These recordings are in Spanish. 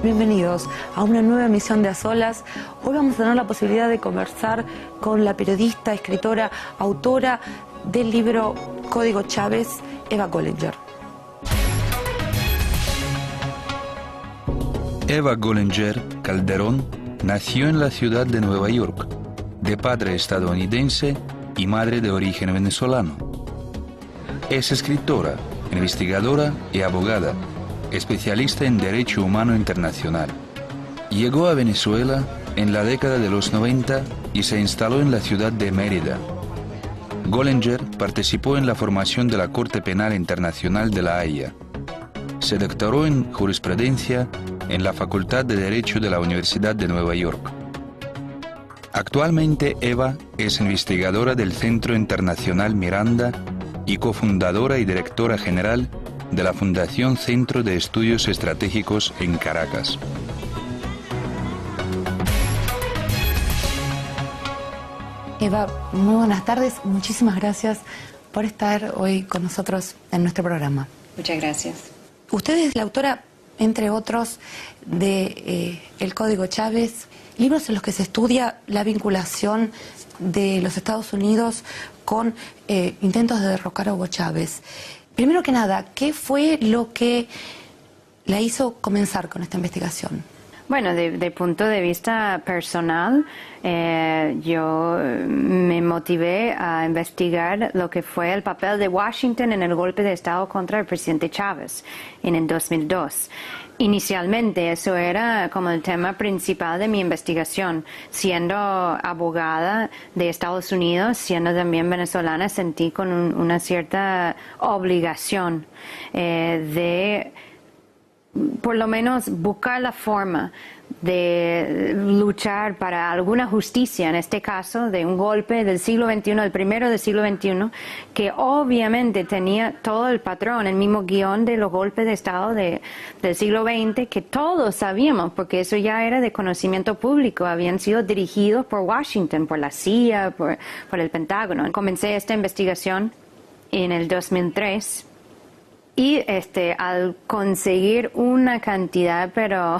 bienvenidos a una nueva emisión de A Solas. Hoy vamos a tener la posibilidad de conversar con la periodista, escritora, autora del libro Código Chávez, Eva Gollinger. Eva Gollinger Calderón nació en la ciudad de Nueva York, de padre estadounidense y madre de origen venezolano. Es escritora, investigadora y abogada, especialista en Derecho Humano Internacional. Llegó a Venezuela en la década de los 90 y se instaló en la ciudad de Mérida. Gollinger participó en la formación de la Corte Penal Internacional de La Haya. Se doctoró en jurisprudencia en la Facultad de Derecho de la Universidad de Nueva York. Actualmente Eva es investigadora del Centro Internacional Miranda y cofundadora y directora general de la Fundación Centro de Estudios Estratégicos en Caracas. Eva, muy buenas tardes. Muchísimas gracias por estar hoy con nosotros en nuestro programa. Muchas gracias. Usted es la autora, entre otros, de El Código Chávez, libros en los que se estudia la vinculación de los Estados Unidos con intentos de derrocar a Hugo Chávez. Primero que nada, ¿qué fue lo que la hizo comenzar con esta investigación? Bueno, de punto de vista personal, yo me motivé a investigar lo que fue el papel de Washington en el golpe de Estado contra el presidente Chávez en el 2002. Inicialmente eso era como el tema principal de mi investigación. Siendo abogada de Estados Unidos, siendo también venezolana, sentí con una cierta obligación de por lo menos buscar la forma de luchar para alguna justicia, en este caso de un golpe del siglo XXI, el primero del siglo XXI, que obviamente tenía todo el patrón, el mismo guión de los golpes de Estado del siglo XX, que todos sabíamos, porque eso ya era de conocimiento público, habían sido dirigidos por Washington, por la CIA, por el Pentágono. Comencé esta investigación en el 2003, y al conseguir una cantidad pero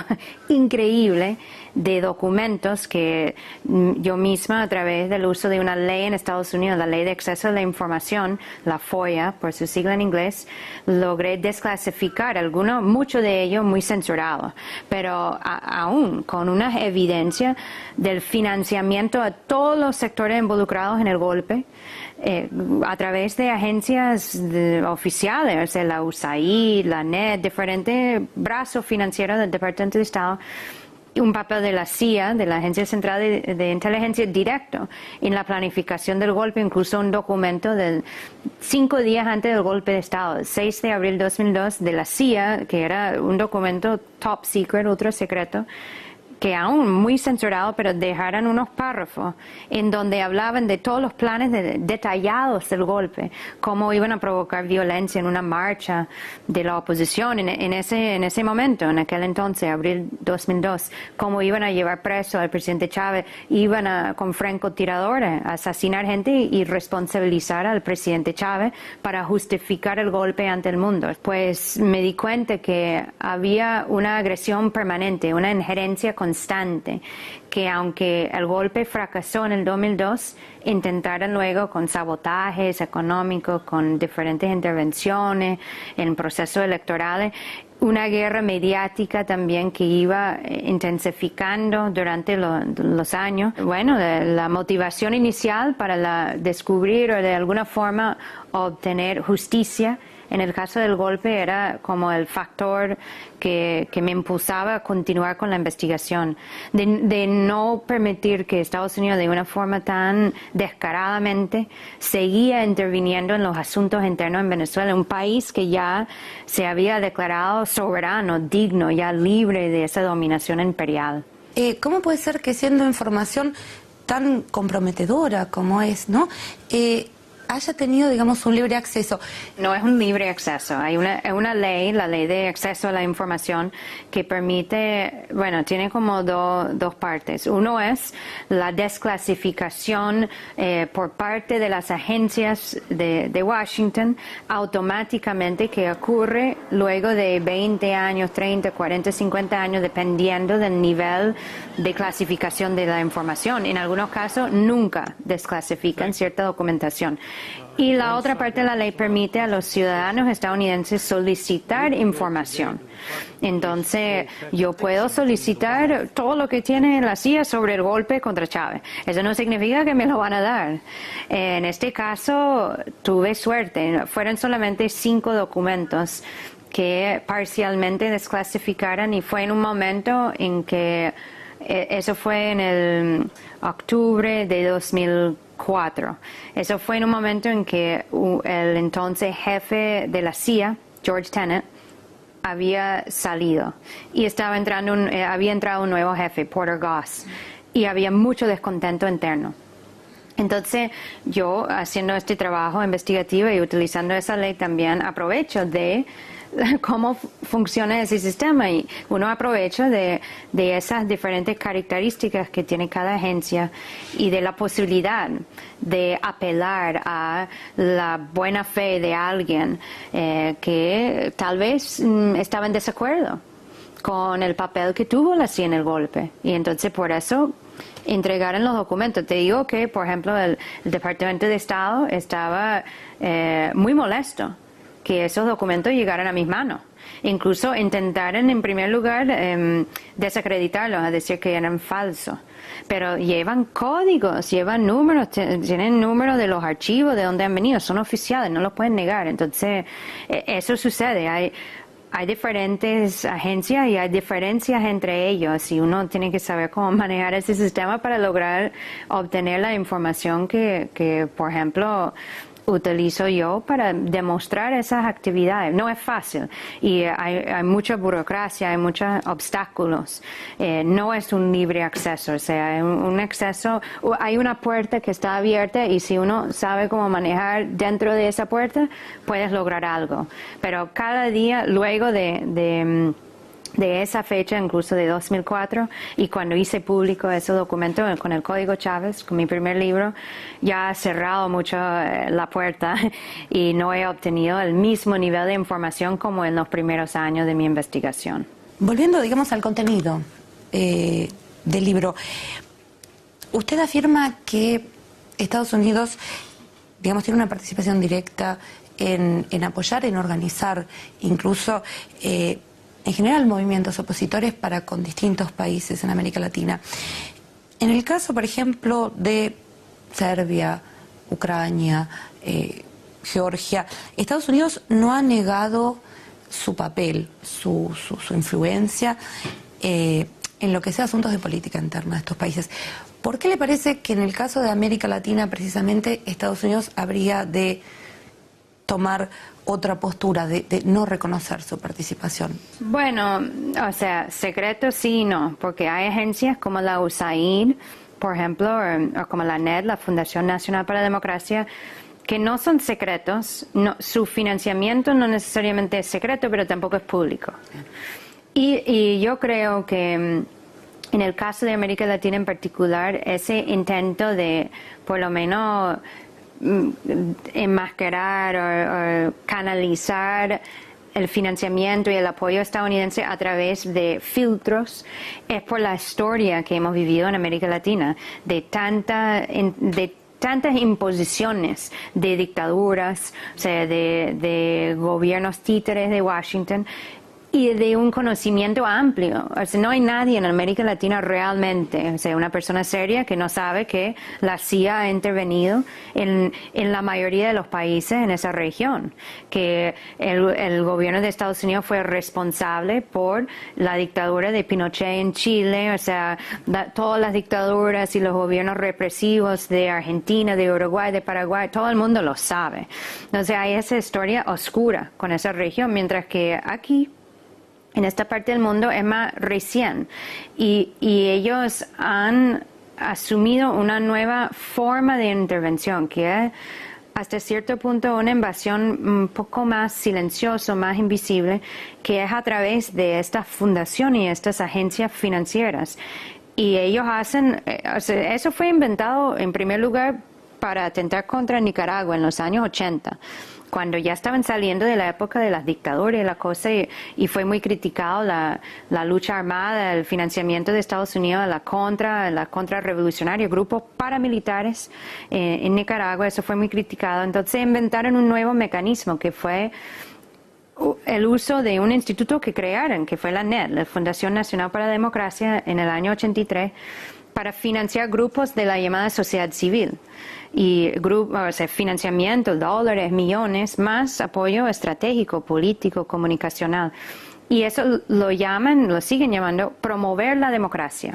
increíble de documentos que yo misma, a través del uso de una ley en Estados Unidos, la Ley de Acceso a la Información, la FOIA, por su sigla en inglés, logré desclasificar mucho de ello muy censurado, pero aún con una evidencia del financiamiento a todos los sectores involucrados en el golpe, a través de agencias oficiales, la USAID, la NET, diferentes brazos financieros del Departamento de Estado, un papel de la CIA, de la Agencia Central de Inteligencia, directo en la planificación del golpe, incluso un documento 5 días antes del golpe de Estado, el 6 de abril de 2002, de la CIA, que era un documento top secret, ultra secreto, que aún muy censurado, pero dejaron unos párrafos en donde hablaban de todos los planes detallados del golpe, cómo iban a provocar violencia en una marcha de la oposición en ese momento, en aquel entonces, abril 2002, cómo iban a llevar preso al presidente Chávez, iban con francotiradores a asesinar gente y responsabilizar al presidente Chávez para justificar el golpe ante el mundo. Pues me di cuenta que había una agresión permanente, una injerencia constante, que aunque el golpe fracasó en el 2002, intentaron luego con sabotajes económicos, con diferentes intervenciones en procesos electorales, una guerra mediática también que iba intensificando durante los años. Bueno, la motivación inicial para descubrir o de alguna forma obtener justicia en el caso del golpe era como el factor que me impulsaba a continuar con la investigación, de no permitir que Estados Unidos de una forma tan descaradamente seguía interviniendo en los asuntos internos en Venezuela, un país que ya se había declarado soberano, digno, ya libre de esa dominación imperial. ¿Cómo puede ser que siendo información tan comprometedora como es, ¿no? haya tenido, digamos, un libre acceso. No es un libre acceso, hay una ley, la ley de acceso a la información, que permite, bueno, tiene como dos partes. Uno es la desclasificación por parte de las agencias de Washington automáticamente, que ocurre luego de 20 años, 30, 40, 50 años, dependiendo del nivel de clasificación de la información. En algunos casos nunca desclasifican cierta documentación. Y la otra parte de la ley permite a los ciudadanos estadounidenses solicitar información. Entonces, yo puedo solicitar todo lo que tiene la CIA sobre el golpe contra Chávez. Eso no significa que me lo van a dar. En este caso, tuve suerte. Fueron solamente 5 documentos que parcialmente desclasificaran, y fue en un momento en que, eso fue en el octubre de 2004. Eso fue en un momento en que el entonces jefe de la CIA, George Tenet, había salido y había entrado un nuevo jefe, Porter Goss, y había mucho descontento interno. Entonces, yo, haciendo este trabajo investigativo y utilizando esa ley, también aprovecho de cómo funciona ese sistema, y uno aprovecha de esas diferentes características que tiene cada agencia y de la posibilidad de apelar a la buena fe de alguien que tal vez estaba en desacuerdo con el papel que tuvo la CIA en el golpe, y entonces por eso entregaron los documentos. Te digo que, por ejemplo, el Departamento de Estado estaba muy molesto que esos documentos llegaran a mis manos. Incluso intentaron, en primer lugar, desacreditarlos, a decir que eran falsos. Pero llevan códigos, llevan números, tienen números de los archivos, de dónde han venido, son oficiales, no los pueden negar. Entonces, eso sucede. Hay diferentes agencias y hay diferencias entre ellos, y uno tiene que saber cómo manejar ese sistema para lograr obtener la información que por ejemplo, utilizo yo para demostrar esas actividades. No es fácil, y hay mucha burocracia, hay muchos obstáculos. No es un libre acceso, o sea, un acceso, hay una puerta que está abierta, y si uno sabe cómo manejar dentro de esa puerta, puedes lograr algo. Pero cada día, luego de esa fecha, incluso de 2004, y cuando hice público ese documento con el Código Chávez, con mi primer libro, ya ha cerrado mucho la puerta y no he obtenido el mismo nivel de información como en los primeros años de mi investigación. Volviendo, digamos, al contenido del libro, usted afirma que Estados Unidos, digamos, tiene una participación directa en apoyar, en organizar, incluso en general, movimientos opositores con distintos países en América Latina. En el caso, por ejemplo, de Serbia, Ucrania, Georgia, Estados Unidos no ha negado su papel, su influencia en lo que sea asuntos de política interna de estos países. ¿Por qué le parece que en el caso de América Latina, precisamente, Estados Unidos habría de tomar otra postura, de no reconocer su participación? Bueno, o sea, secreto sí y no, porque hay agencias como la USAID, por ejemplo, o como la NED, la Fundación Nacional para la Democracia, que no son secretos. No, su financiamiento no necesariamente es secreto, pero tampoco es público. Y yo creo que en el caso de América Latina en particular, ese intento de, por lo menos, enmascarar o canalizar el financiamiento y el apoyo estadounidense a través de filtros, es por la historia que hemos vivido en América Latina, de tantas imposiciones de dictaduras, o sea, de gobiernos títeres de Washington, y de un conocimiento amplio. O sea, no hay nadie en América Latina realmente, o sea, una persona seria que no sabe que la CIA ha intervenido en la mayoría de los países en esa región, que el gobierno de Estados Unidos fue responsable por la dictadura de Pinochet en Chile, o sea, todas las dictaduras y los gobiernos represivos de Argentina, de Uruguay, de Paraguay, todo el mundo lo sabe. Entonces hay esa historia oscura con esa región, mientras que aquí, en esta parte del mundo, es más recién, y ellos han asumido una nueva forma de intervención, que es hasta cierto punto una invasión un poco más silenciosa, más invisible, que es a través de estas fundaciones y estas agencias financieras. Y ellos hacen, eso fue inventado en primer lugar para atentar contra Nicaragua en los años 80, cuando ya estaban saliendo de la época de las dictaduras y la cosa, y fue muy criticado la lucha armada, el financiamiento de Estados Unidos, la contrarrevolucionaria, grupos paramilitares en Nicaragua, eso fue muy criticado. Entonces inventaron un nuevo mecanismo que fue el uso de un instituto que crearon, que fue la NED, la Fundación Nacional para la Democracia, en el año 83, para financiar grupos de la llamada sociedad civil. Y financiamiento, dólares, millones, más apoyo estratégico, político, comunicacional. Y eso lo siguen llamando promover la democracia.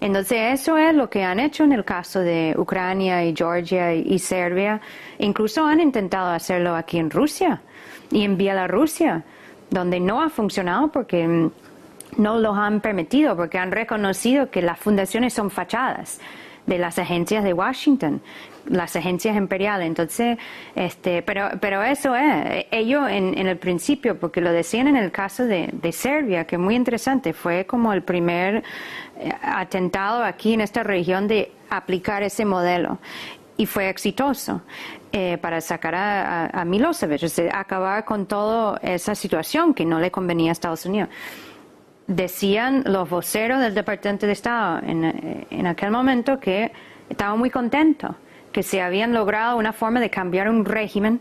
Entonces eso es lo que han hecho en el caso de Ucrania y Georgia y Serbia. Incluso han intentado hacerlo aquí en Rusia y en Bielorrusia, donde no ha funcionado porque no los han permitido, porque han reconocido que las fundaciones son fachadas de las agencias de Washington, las agencias imperiales. Entonces, pero eso es, ellos en el principio, porque lo decían en el caso de Serbia, que es muy interesante, fue como el primer atentado aquí en esta región de aplicar ese modelo. Y fue exitoso para sacar a Milosevic, o sea, acabar con toda esa situación que no le convenía a Estados Unidos. Decían los voceros del Departamento de Estado en aquel momento que estaban muy contentos, que se habían logrado una forma de cambiar un régimen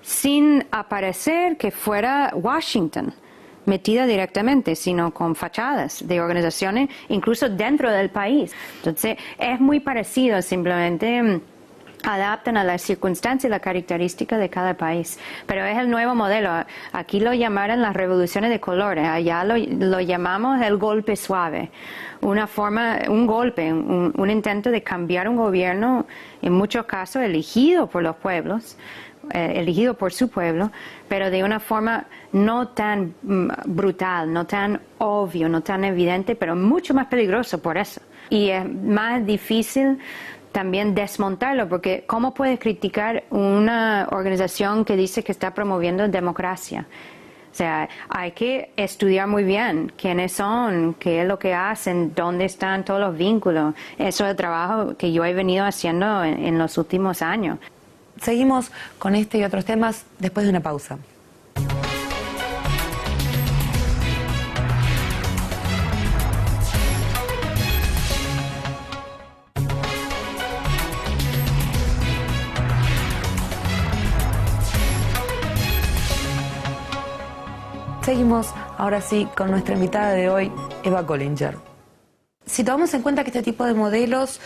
sin aparecer que fuera Washington metida directamente, sino con fachadas de organizaciones, incluso dentro del país. Entonces, es muy parecido, simplemente adaptan a las circunstancias y la característica de cada país. Pero es el nuevo modelo. Aquí lo llamaron las revoluciones de colores, allá lo llamamos el golpe suave. Un golpe, un intento de cambiar un gobierno, en muchos casos elegido por los pueblos, elegido por su pueblo, pero de una forma no tan brutal, no tan obvio, no tan evidente, pero mucho más peligroso por eso. Y es más difícil también desmontarlo, porque ¿cómo puedes criticar una organización que dice que está promoviendo democracia? O sea, hay que estudiar muy bien quiénes son, qué es lo que hacen, dónde están todos los vínculos. Eso es el trabajo que yo he venido haciendo en los últimos años. Seguimos con este y otros temas después de una pausa. Seguimos ahora sí con nuestra invitada de hoy, Eva Collinger. Si tomamos en cuenta que este tipo de modelos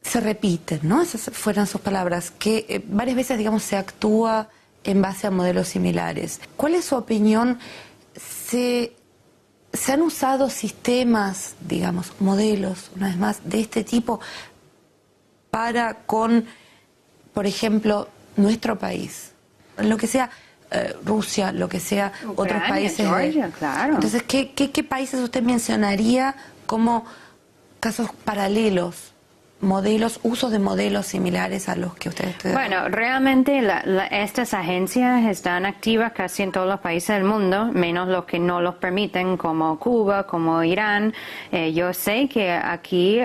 se repiten, ¿no? Esas fueron sus palabras, que varias veces, digamos, se actúa en base a modelos similares. ¿Cuál es su opinión? ¿Se han usado sistemas, digamos, modelos, una vez más, de este tipo para con, por ejemplo, nuestro país? Lo que sea Rusia, lo que sea, Ucrania, otros países. Georgia, claro. Entonces, ¿qué países usted mencionaría como casos paralelos? Modelos, usos de modelos similares a los que ustedes estudian. Bueno, realmente estas agencias están activas casi en todos los países del mundo, menos los que no los permiten, como Cuba, como Irán. Yo sé que aquí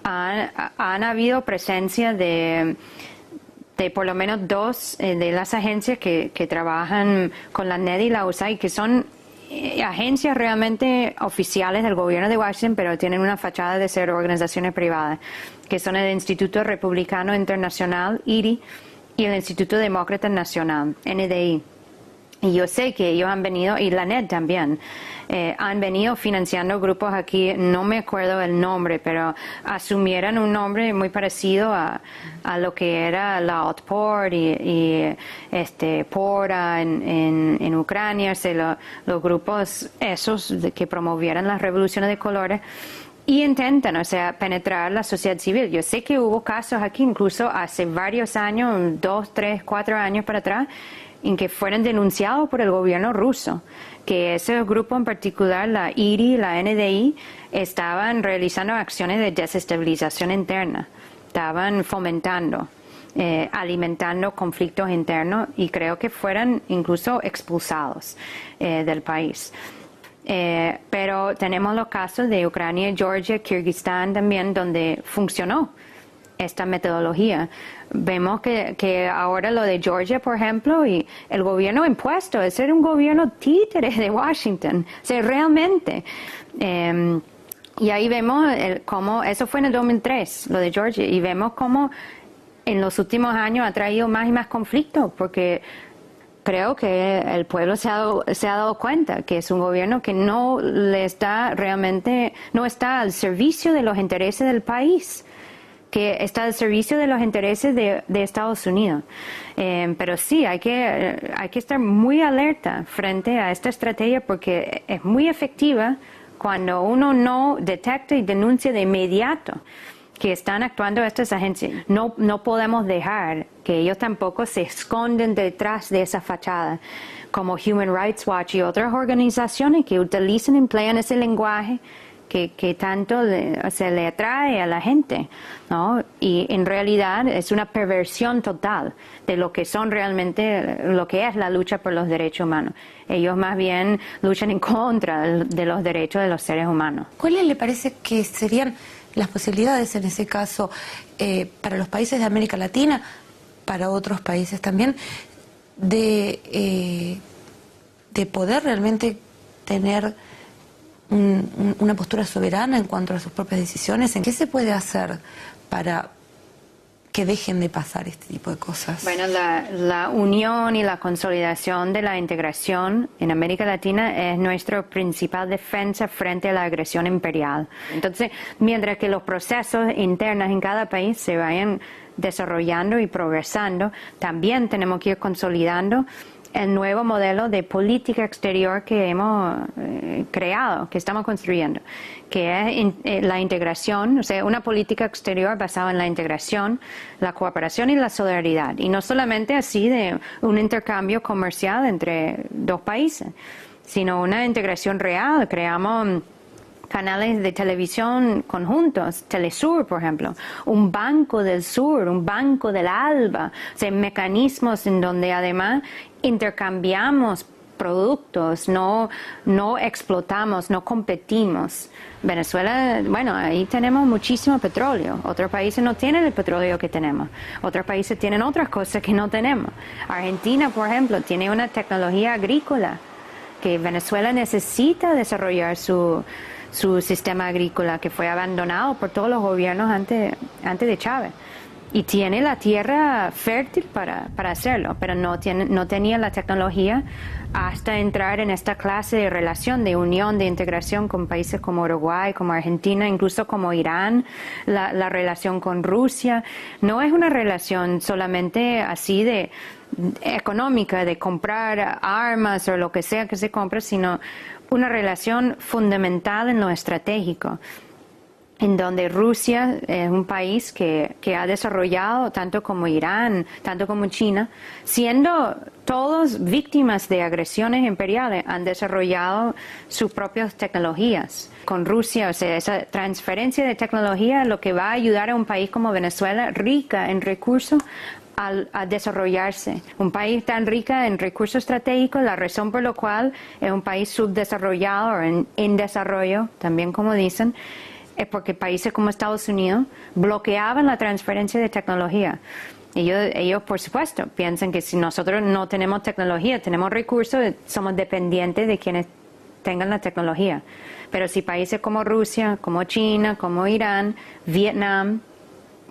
han habido presencia de por lo menos dos de las agencias que trabajan con la NED y la USAID, que son agencias realmente oficiales del gobierno de Washington, pero tienen una fachada de ser organizaciones privadas, que son el Instituto Republicano Internacional, IRI, y el Instituto Demócrata Nacional, NDI. Y yo sé que ellos han venido, y la NED también, han venido financiando grupos aquí, no me acuerdo el nombre, pero asumieron un nombre muy parecido a lo que era la Otpor y Pora en Ucrania, los grupos esos que promovieron las revoluciones de colores. Y intentan, o sea, penetrar la sociedad civil. Yo sé que hubo casos aquí, incluso hace varios años, 2, 3, 4 años para atrás, en que fueron denunciados por el gobierno ruso, que ese grupo en particular, la IRI, la NDI, estaban realizando acciones de desestabilización interna, estaban fomentando alimentando conflictos internos y creo que fueran incluso expulsados del país. Pero tenemos los casos de Ucrania, Georgia, Kirguistán también, donde funcionó esta metodología. Vemos que ahora lo de Georgia, por ejemplo, y el gobierno impuesto, es ser un gobierno títere de Washington, o sea, realmente. Y ahí vemos cómo, eso fue en el 2003, lo de Georgia, y vemos cómo en los últimos años ha traído más y más conflictos, porque creo que el pueblo se ha dado cuenta que es un gobierno que no está al servicio de los intereses del país, que está al servicio de los intereses de Estados Unidos. Pero sí, hay que estar muy alerta frente a esta estrategia porque es muy efectiva cuando uno no detecta y denuncia de inmediato que están actuando estas agencias. No podemos dejar que ellos tampoco se esconden detrás de esa fachada, como Human Rights Watch y otras organizaciones que utilizan y emplean ese lenguaje que tanto se le atrae a la gente, ¿no? Y en realidad es una perversión total de lo que son realmente, lo que es la lucha por los derechos humanos. Ellos más bien luchan en contra de los derechos de los seres humanos. ¿Cuáles le parece que serían las posibilidades en ese caso para los países de América Latina, para otros países también, de poder realmente tener una postura soberana en cuanto a sus propias decisiones? ¿En qué se puede hacer para que dejen de pasar este tipo de cosas? Bueno, la unión y la consolidación de la integración en América Latina es nuestra principal defensa frente a la agresión imperial. Entonces, mientras que los procesos internos en cada país se vayan desarrollando y progresando, también tenemos que ir consolidando el nuevo modelo de política exterior que hemos creado, que estamos construyendo, que es la integración, o sea, una política exterior basada en la integración, la cooperación y la solidaridad. Y no solamente así de un intercambio comercial entre dos países, sino una integración real. Creamos canales de televisión conjuntos, Telesur, por ejemplo, un Banco del Sur, un Banco del Alba, o sea, mecanismos en donde además intercambiamos productos, no explotamos, no competimos. Venezuela, bueno, ahí tenemos muchísimo petróleo. Otros países no tienen el petróleo que tenemos. Otros países tienen otras cosas que no tenemos. Argentina, por ejemplo, tiene una tecnología agrícola que Venezuela necesita desarrollar su sistema agrícola, que fue abandonado por todos los gobiernos antes de Chávez. Y tiene la tierra fértil para hacerlo, pero no tenía la tecnología hasta entrar en esta clase de relación, de unión, de integración con países como Uruguay, como Argentina, incluso como Irán, la relación con Rusia. No es una relación solamente así de económica, de comprar armas o lo que sea que se compre, sino una relación fundamental en lo estratégico, en donde Rusia es un país que ha desarrollado, tanto como Irán, tanto como China, siendo todos víctimas de agresiones imperiales, han desarrollado sus propias tecnologías. Con Rusia, o sea, esa transferencia de tecnología, lo que va a ayudar a un país como Venezuela, rica en recursos, a desarrollarse. Un país tan rica en recursos estratégicos, la razón por la cual es un país subdesarrollado o en desarrollo, también como dicen, es porque países como Estados Unidos bloqueaban la transferencia de tecnología. Ellos, por supuesto, piensan que si nosotros no tenemos tecnología, tenemos recursos, somos dependientes de quienes tengan la tecnología. Pero si países como Rusia, como China, como Irán, Vietnam,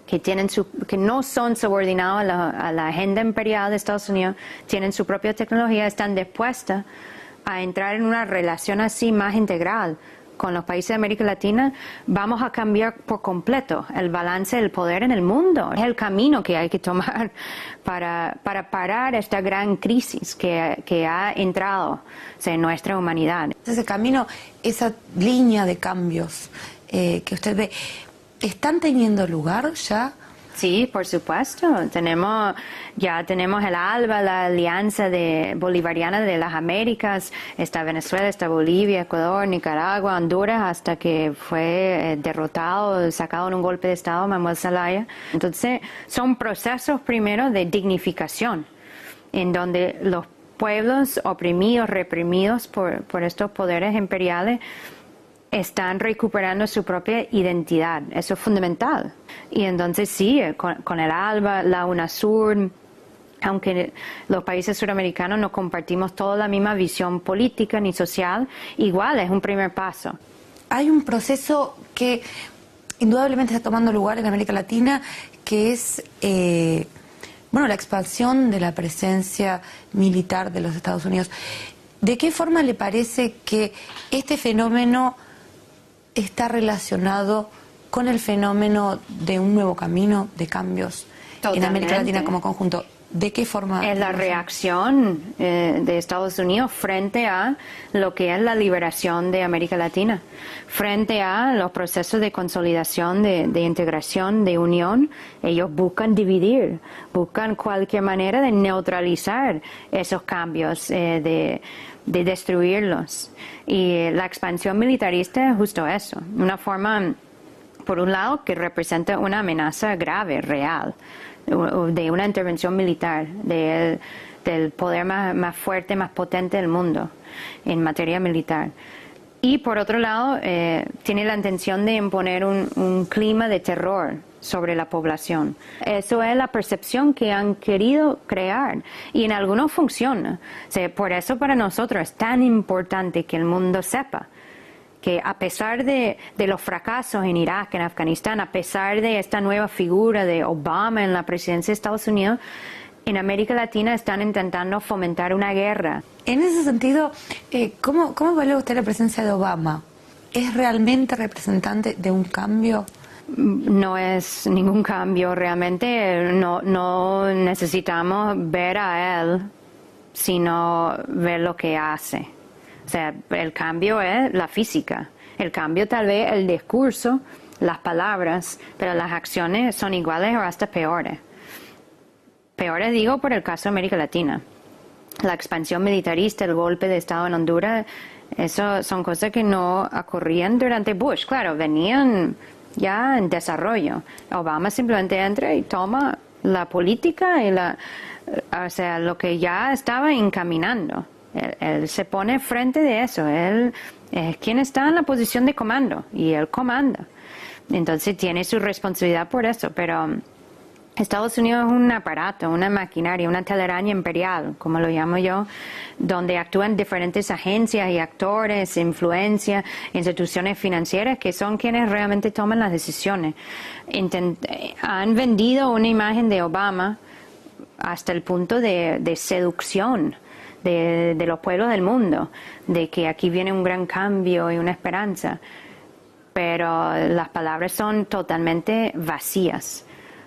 que no son subordinados a la agenda imperial de Estados Unidos, tienen su propia tecnología, están dispuestas a entrar en una relación así más integral con los países de América Latina, vamos a cambiar por completo el balance del poder en el mundo. Es el camino que hay que tomar para parar esta gran crisis que ha entrado en nuestra humanidad. Ese camino, esa línea de cambios que usted ve, ¿están teniendo lugar ya? Sí, por supuesto. Ya tenemos el ALBA, la Alianza Bolivariana de las Américas. Está Venezuela, está Bolivia, Ecuador, Nicaragua, Honduras, hasta que fue derrotado, sacado en un golpe de Estado Manuel Zelaya. Entonces, son procesos primero de dignificación, en donde los pueblos oprimidos, reprimidos por estos poderes imperiales, están recuperando su propia identidad. Eso es fundamental. Y entonces sí, con el ALBA, la UNASUR, aunque los países suramericanos no compartimos toda la misma visión política ni social, igual es un primer paso. Hay un proceso que indudablemente está tomando lugar en América Latina, que es la expansión de la presencia militar de los Estados Unidos. ¿De qué forma le parece que este fenómeno está relacionado con el fenómeno de un nuevo camino de cambios en América Latina como conjunto? ¿De qué forma? Es la reacción de Estados Unidos frente a lo que es la liberación de América Latina, frente a los procesos de consolidación, de integración, de unión. Ellos buscan dividir, buscan cualquier manera de neutralizar esos cambios, de destruirlos. Y la expansión militarista es justo eso, una forma, por un lado, que representa una amenaza grave, real, de una intervención militar, del poder más fuerte, más potente del mundo en materia militar. Y por otro lado, tiene la intención de imponer un clima de terror sobre la población. Eso es la percepción que han querido crear y en algunos funciona. O sea, por eso para nosotros es tan importante que el mundo sepa que a pesar de los fracasos en Irak, en Afganistán, a pesar de esta nueva figura de Obama en la presidencia de Estados Unidos, en América Latina están intentando fomentar una guerra. En ese sentido, ¿cómo evalúa usted la presencia de Obama? ¿Es realmente representante de un cambio? No es ningún cambio realmente. No necesitamos ver a él, sino ver lo que hace. O sea, el cambio es la física. El cambio tal vez el discurso, las palabras, pero las acciones son iguales o hasta peores. Peores digo por el caso de América Latina. La expansión militarista, el golpe de Estado en Honduras, eso son cosas que no ocurrían durante Bush. Claro, venían ya en desarrollo. Obama simplemente entra y toma la política y lo que ya estaba encaminando. Él se pone frente de eso. Él es quien está en la posición de comando y él comanda. Entonces tiene su responsabilidad por eso, pero Estados Unidos es un aparato, una maquinaria, una telaraña imperial, como lo llamo yo, donde actúan diferentes agencias y actores, influencias, instituciones financieras que son quienes realmente toman las decisiones. Han vendido una imagen de Obama hasta el punto de seducción de los pueblos del mundo, de que aquí viene un gran cambio y una esperanza. Pero las palabras son totalmente vacías.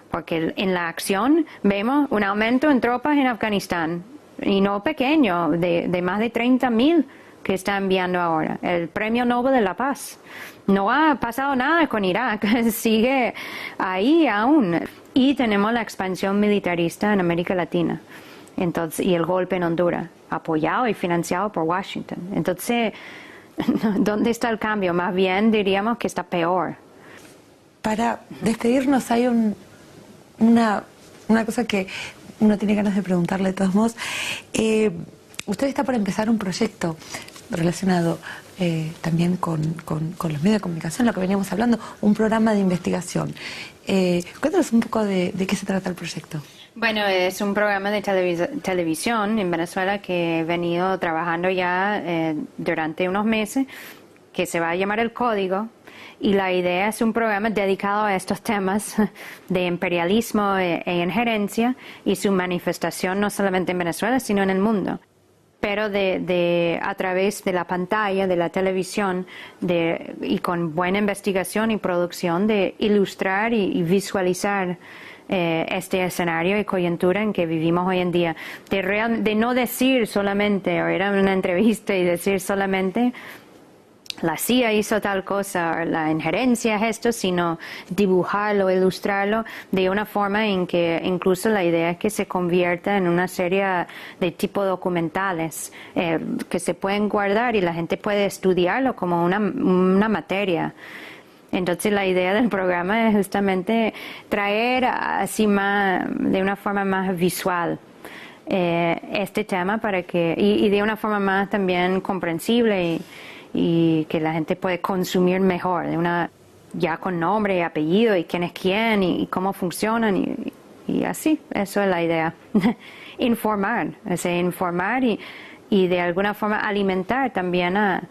Porque en la acción vemos un aumento en tropas en Afganistán, y no pequeño, de más de 30,000 que está enviando ahora. El Premio Nobel de la Paz. No ha pasado nada con Irak, sigue ahí aún. Y tenemos la expansión militarista en América Latina. Entonces, y el golpe en Honduras, apoyado y financiado por Washington. Entonces, ¿dónde está el cambio? Más bien diríamos que está peor. Para despedirnos hay una cosa que uno tiene ganas de preguntarle de todos modos. Usted está por empezar un proyecto relacionado también con los medios de comunicación, lo que veníamos hablando, un programa de investigación. Cuéntanos un poco de qué se trata el proyecto. Bueno, es un programa de televisión en Venezuela que he venido trabajando ya durante unos meses, que se va a llamar El Código. Y la idea es un programa dedicado a estos temas de imperialismo e injerencia y su manifestación no solamente en Venezuela, sino en el mundo. Pero a través de la pantalla, de la televisión, y con buena investigación y producción, de ilustrar y visualizar este escenario y coyuntura en que vivimos hoy en día. De no decir solamente, o era una entrevista y decir solamente la CIA hizo tal cosa, la injerencia es esto, sino dibujarlo, ilustrarlo de una forma en que incluso la idea es que se convierta en una serie de tipo documentales que se pueden guardar y la gente puede estudiarlo como una materia. Entonces la idea del programa es justamente traer así más, de una forma más visual, este tema para que y de una forma más también comprensible y que la gente puede consumir mejor, ya con nombre y apellido y quién es quién y cómo funcionan y así, eso es la idea. Informar y de alguna forma alimentar también a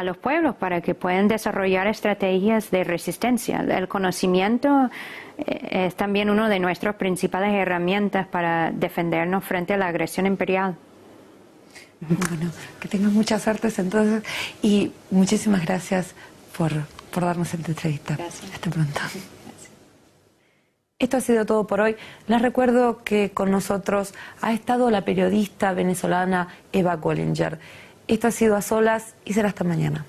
los pueblos para que puedan desarrollar estrategias de resistencia. El conocimiento es también una de nuestras principales herramientas para defendernos frente a la agresión imperial. Bueno, que tengas muchas suertes entonces y muchísimas gracias por darnos esta entrevista. Gracias. Hasta pronto. Gracias. Esto ha sido todo por hoy. Les recuerdo que con nosotros ha estado la periodista venezolana Eva Gollinger. Esto ha sido A Solas y será hasta mañana.